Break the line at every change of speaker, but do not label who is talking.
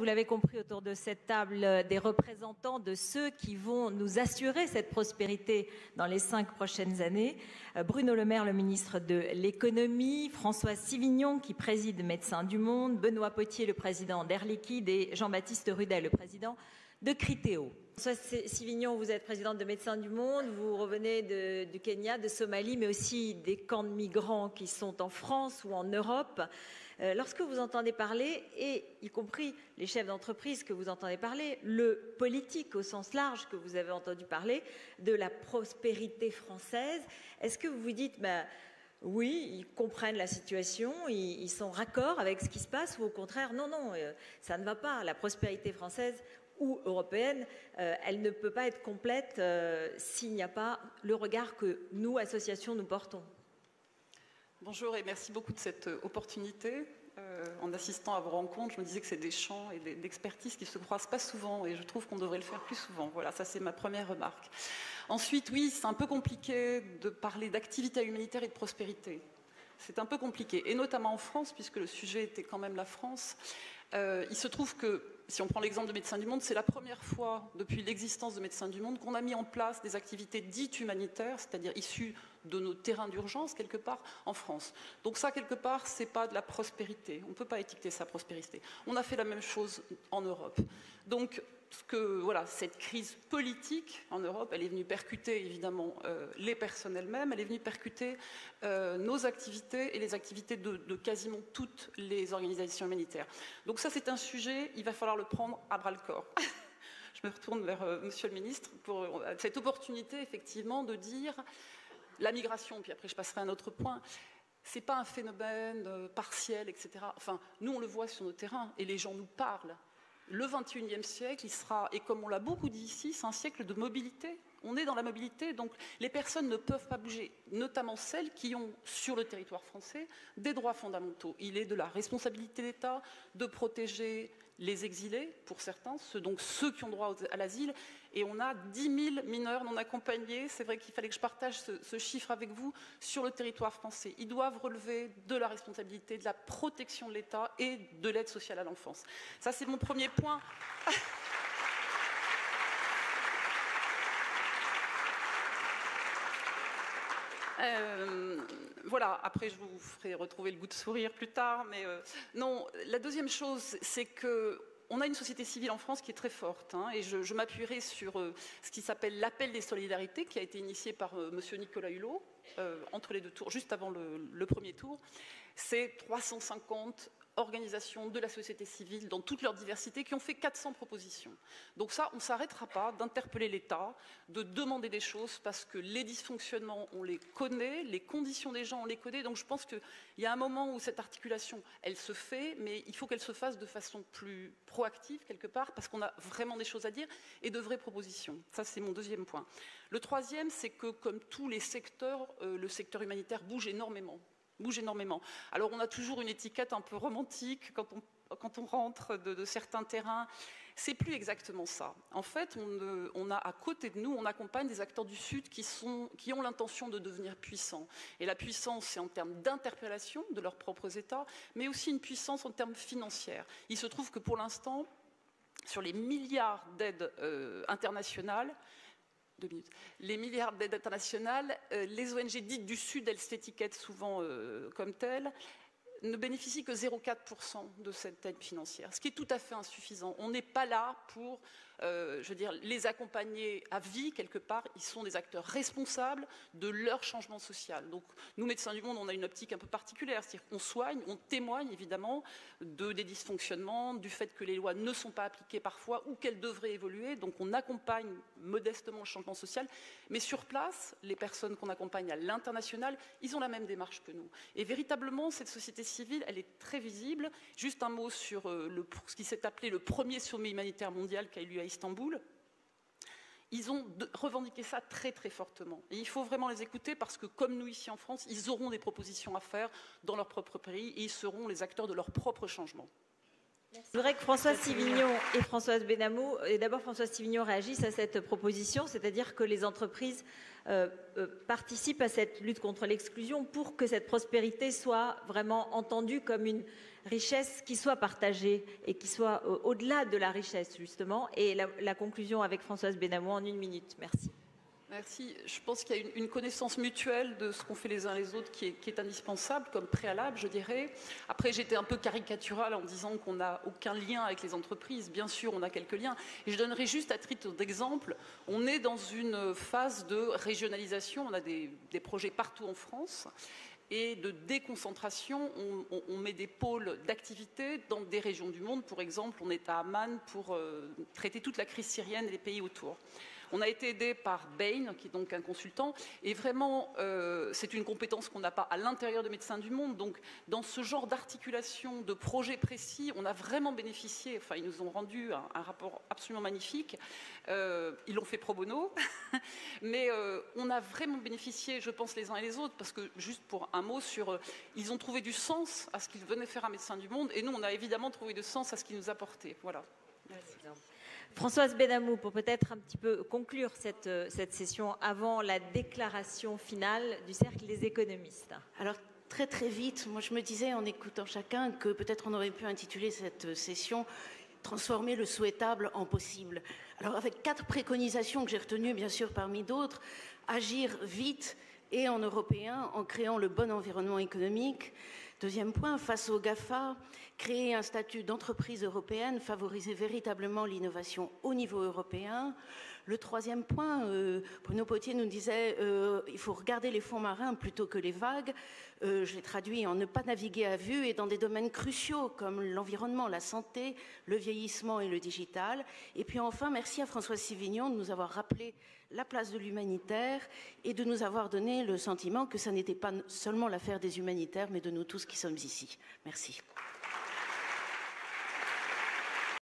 vous l'avez compris, autour de cette table, des représentants de ceux qui vont nous assurer cette prospérité dans les 5 prochaines années. Bruno Le Maire, le ministre de l'économie, François Sivignon, qui préside Médecins du Monde, Benoît Potier, le président d'Air Liquide, et Jean-Baptiste Rudel, le président de Criteo. François Sivignon, vous êtes présidente de Médecins du Monde, vous revenez du Kenya, de Somalie, mais aussi des camps de migrants qui sont en France ou en Europe. Lorsque vous entendez parler, et y compris les chefs d'entreprise que vous entendez parler, le politique au sens large que vous avez entendu parler, de la prospérité française, est-ce que vous vous dites, oui, ils comprennent la situation, ils sont raccords avec ce qui se passe, ou au contraire, non, ça ne va pas, la prospérité française ou européenne, elle ne peut pas être complète s'il n'y a pas le regard que nous, associations, nous portons.
Bonjour et merci beaucoup de cette opportunité. En assistant à vos rencontres, je me disais que c'est des champs et d'expertise qui ne se croisent pas souvent et je trouve qu'on devrait le faire plus souvent. Voilà, ça c'est ma première remarque. Ensuite, oui, c'est un peu compliqué de parler d'activité humanitaire et de prospérité. C'est un peu compliqué, et notamment en France, puisque le sujet était quand même la France. Il se trouve que, si on prend l'exemple de Médecins du Monde, c'est la première fois depuis l'existence de Médecins du Monde qu'on a mis en place des activités dites humanitaires, c'est-à-dire issues de nos terrains d'urgence, quelque part, en France. Donc ça, quelque part, c'est pas de la prospérité. On ne peut pas étiqueter ça prospérité. On a fait la même chose en Europe. Donc, voilà, cette crise politique en Europe, elle est venue percuter, évidemment, les personnes elles-mêmes, elle est venue percuter nos activités et les activités de quasiment toutes les organisations humanitaires. Donc ça, c'est un sujet, il va falloir le prendre à bras-le-corps. Je me retourne vers Monsieur le Ministre pour cette opportunité, effectivement, de dire la migration, puis après je passerai à un autre point, c'est pas un phénomène partiel, etc. Enfin, nous, on le voit sur nos terrains et les gens nous parlent. Le XXIe siècle, il sera, et comme on l'a beaucoup dit ici, c'est un siècle de mobilité. On est dans la mobilité, donc les personnes ne peuvent pas bouger, notamment celles qui ont, sur le territoire français, des droits fondamentaux. Il est de la responsabilité d'État de protéger les exilés, pour certains, donc ceux qui ont droit à l'asile, et on a 10 000 mineurs non accompagnés. C'est vrai qu'il fallait que je partage ce chiffre avec vous sur le territoire français. Ils doivent relever de la responsabilité, de la protection de l'État et de l'aide sociale à l'enfance. Ça, c'est mon premier point. Voilà, après je vous ferai retrouver le goût de sourire plus tard, mais non, la deuxième chose, c'est qu'on a une société civile en France qui est très forte, et je m'appuierai sur ce qui s'appelle l'appel des solidarités, qui a été initié par monsieur Nicolas Hulot, entre les deux tours, juste avant le premier tour. C'est 350 organisations de la société civile dans toute leur diversité qui ont fait 400 propositions. Donc ça, on ne s'arrêtera pas d'interpeller l'État, de demander des choses parce que les dysfonctionnements, on les connaît, les conditions des gens, on les connaît. Donc je pense qu'il y a un moment où cette articulation, elle se fait, mais il faut qu'elle se fasse de façon plus proactive quelque part parce qu'on a vraiment des choses à dire et de vraies propositions. Ça, c'est mon deuxième point. Le troisième, c'est que comme tous les secteurs, le secteur humanitaire bouge énormément. Alors on a toujours une étiquette un peu romantique quand on rentre de certains terrains. C'est plus exactement ça. En fait, on a à côté de nous, on accompagne des acteurs du Sud qui ont l'intention de devenir puissants. Et la puissance, c'est en termes d'interpellation de leurs propres États, mais aussi une puissance en termes financiers. Il se trouve que pour l'instant, sur les milliards d'aides internationales, 2 minutes. Les milliards d'aides internationales, les ONG dites du Sud, elles s'étiquettent souvent comme telles, ne bénéficient que 0,4% de cette aide financière, ce qui est tout à fait insuffisant. On n'est pas là pour, les accompagner à vie, quelque part. Ils sont des acteurs responsables de leur changement social. Donc, nous, Médecins du Monde, on a une optique un peu particulière. C'est-à-dire qu'on soigne, on témoigne, évidemment, des dysfonctionnements, du fait que les lois ne sont pas appliquées parfois ou qu'elles devraient évoluer. Donc, on accompagne modestement le changement social. Mais sur place, les personnes qu'on accompagne à l'international, ils ont la même démarche que nous. Et véritablement, cette société civile, elle est très visible. Juste un mot sur ce qui s'est appelé le premier sommet humanitaire mondial qui a eu lieu à Istanbul. Ils ont revendiqué ça très très fortement. Et il faut vraiment les écouter parce que comme nous ici en France, ils auront des propositions à faire dans leur propre pays et ils seront les acteurs de leur propre changement.
Je voudrais que Françoise Sivignon et Françoise Benamou, et d'abord Françoise Sivignon, réagissent à cette proposition, c'est-à-dire que les entreprises participent à cette lutte contre l'exclusion pour que cette prospérité soit vraiment entendue comme une richesse qui soit partagée et qui soit au-delà de la richesse, justement. Et la conclusion avec Françoise Benamou en 1 minute. Merci.
Merci. Je pense qu'il y a une connaissance mutuelle de ce qu'on fait les uns les autres qui est indispensable comme préalable, je dirais. Après, j'étais un peu caricaturale en disant qu'on n'a aucun lien avec les entreprises. Bien sûr, on a quelques liens. Et je donnerai juste à titre d'exemple, on est dans une phase de régionalisation. On a des projets partout en France. Et de déconcentration, on met des pôles d'activité dans des régions du monde. Pour exemple, on est à Amman pour traiter toute la crise syrienne et les pays autour. On a été aidé par Bain, qui est donc un consultant, et vraiment, c'est une compétence qu'on n'a pas à l'intérieur de Médecins du Monde. Donc, dans ce genre d'articulation, de projets précis, on a vraiment bénéficié. Enfin, ils nous ont rendu un rapport absolument magnifique. Ils l'ont fait pro bono, mais on a vraiment bénéficié, je pense, les uns et les autres, parce que, juste pour un mot sur... ils ont trouvé du sens à ce qu'ils venaient faire à Médecins du Monde, et nous, on a évidemment trouvé du sens à ce qu'ils nous apportaient. Voilà. Merci.
Françoise Benamou, pour peut-être un petit peu conclure cette session avant la déclaration finale du Cercle des économistes.
Alors, très très vite, moi je me disais en écoutant chacun que peut-être on aurait pu intituler cette session « Transformer le souhaitable en possible ». Alors, avec 4 préconisations que j'ai retenues, bien sûr, parmi d'autres, agir vite et en européen en créant le bon environnement économique. Deuxième point, face aux GAFA, créer un statut d'entreprise européenne, favoriser véritablement l'innovation au niveau européen. Le troisième point, Bruno Potier nous disait il faut regarder les fonds marins plutôt que les vagues. Je l'ai traduit en ne pas naviguer à vue et dans des domaines cruciaux comme l'environnement, la santé, le vieillissement et le digital. Et puis enfin, merci à Françoise Sivignon de nous avoir rappelé la place de l'humanitaire et de nous avoir donné le sentiment que ça n'était pas seulement l'affaire des humanitaires, mais de nous tous qui sommes ici. Merci.